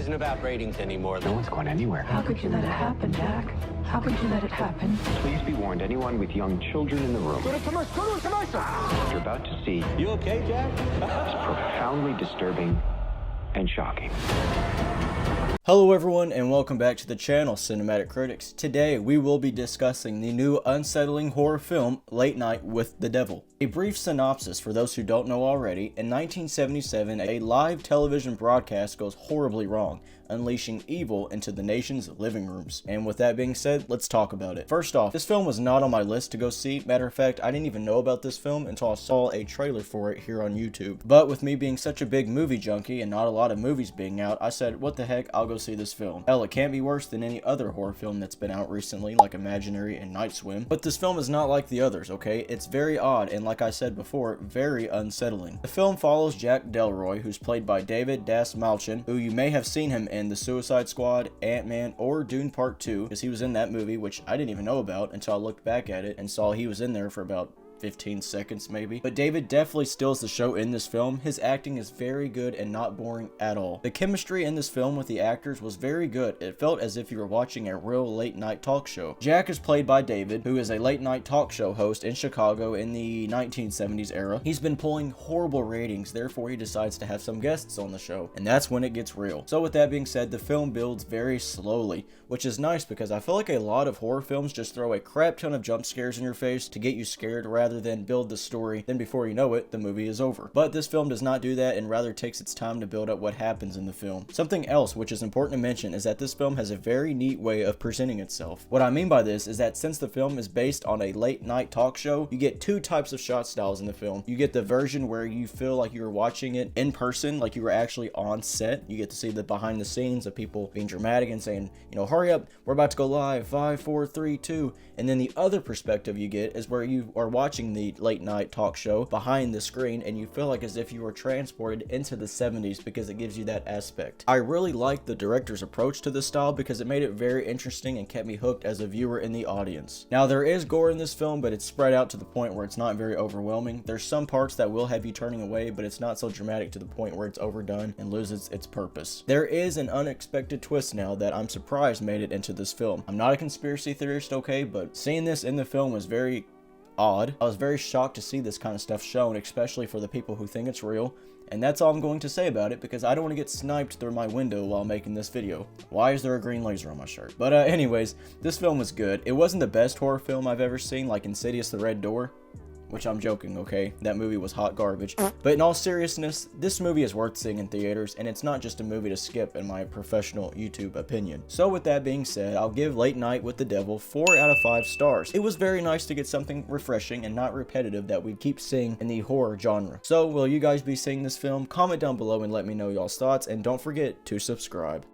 isn't about ratings anymore. No one's going anywhere. How could you let it happen, Jack? How could you let it happen? Please be warned, anyone with young children in the room. What you're about to see You okay, Jack? is profoundly disturbing and shocking. Hello everyone and welcome back to the channel Cinematic Critics. Today we will be discussing the new unsettling horror film Late Night with the Devil. A brief synopsis for those who don't know already: in 1977 a live television broadcast goes horribly wrong, unleashing evil into the nation's living rooms. And with that being said, let's talk about it. First off, this film was not on my list to go see. Matter of fact, I didn't even know about this film until I saw a trailer for it here on YouTube. But with me being such a big movie junkie and not a lot of movies being out, I said, what the heck, I'll go see this film. Hell, it can't be worse than any other horror film that's been out recently, like Imaginary and Night Swim. But this film is not like the others, okay? It's very odd and, like I said before, very unsettling. The film follows Jack Delroy, who's played by David Dastmalchian, who you may have seen him in The Suicide Squad, Ant-Man, or Dune Part 2, because he was in that movie, which I didn't even know about until I looked back at it and saw he was in there for about 15 seconds maybe. But David definitely steals the show in this film. His acting is very good and not boring at all. The chemistry in this film with the actors was very good. It felt as if you were watching a real late night talk show. Jack is played by David, who is a late night talk show host in Chicago in the 1970s era. He's been pulling horrible ratings, therefore he decides to have some guests on the show, and that's when it gets real. So with that being said, the film builds very slowly, which is nice because I feel like a lot of horror films just throw a crap ton of jump scares in your face to get you scared rather than build the story. Then before you know it, the movie is over. But this film does not do that and rather takes its time to build up what happens in the film. Something else which is important to mention is that this film has a very neat way of presenting itself. What I mean by this is that since the film is based on a late night talk show, you get two types of shot styles in the film. You get the version where you feel like you're watching it in person, like you were actually on set. You get to see the behind the scenes of people being dramatic and saying, you know, hurry up, we're about to go live, 5, 4, 3, 2. And then the other perspective you get is where you are watching the late night talk show behind the screen and you feel like as if you were transported into the 70s because it gives you that aspect. I really liked the director's approach to this style because it made it very interesting and kept me hooked as a viewer in the audience. Now there is gore in this film, but it's spread out to the point where it's not very overwhelming. There's some parts that will have you turning away, but it's not so dramatic to the point where it's overdone and loses its purpose. There is an unexpected twist now that I'm surprised made it into this film. I'm not a conspiracy theorist, okay, but seeing this in the film was very odd. I was very shocked to see this kind of stuff shown, especially for the people who think it's real. And that's all I'm going to say about it because I don't want to get sniped through my window while making this video. Why is there a green laser on my shirt? But anyways, this film was good. It wasn't the best horror film I've ever seen, like Insidious: The Red Door. Which I'm joking, okay? That movie was hot garbage. But in all seriousness, this movie is worth seeing in theaters, and it's not just a movie to skip in my professional YouTube opinion. So with that being said, I'll give Late Night with the Devil 4 out of 5 stars. It was very nice to get something refreshing and not repetitive that we keep seeing in the horror genre. So will you guys be seeing this film? Comment down below and let me know y'all's thoughts, and don't forget to subscribe.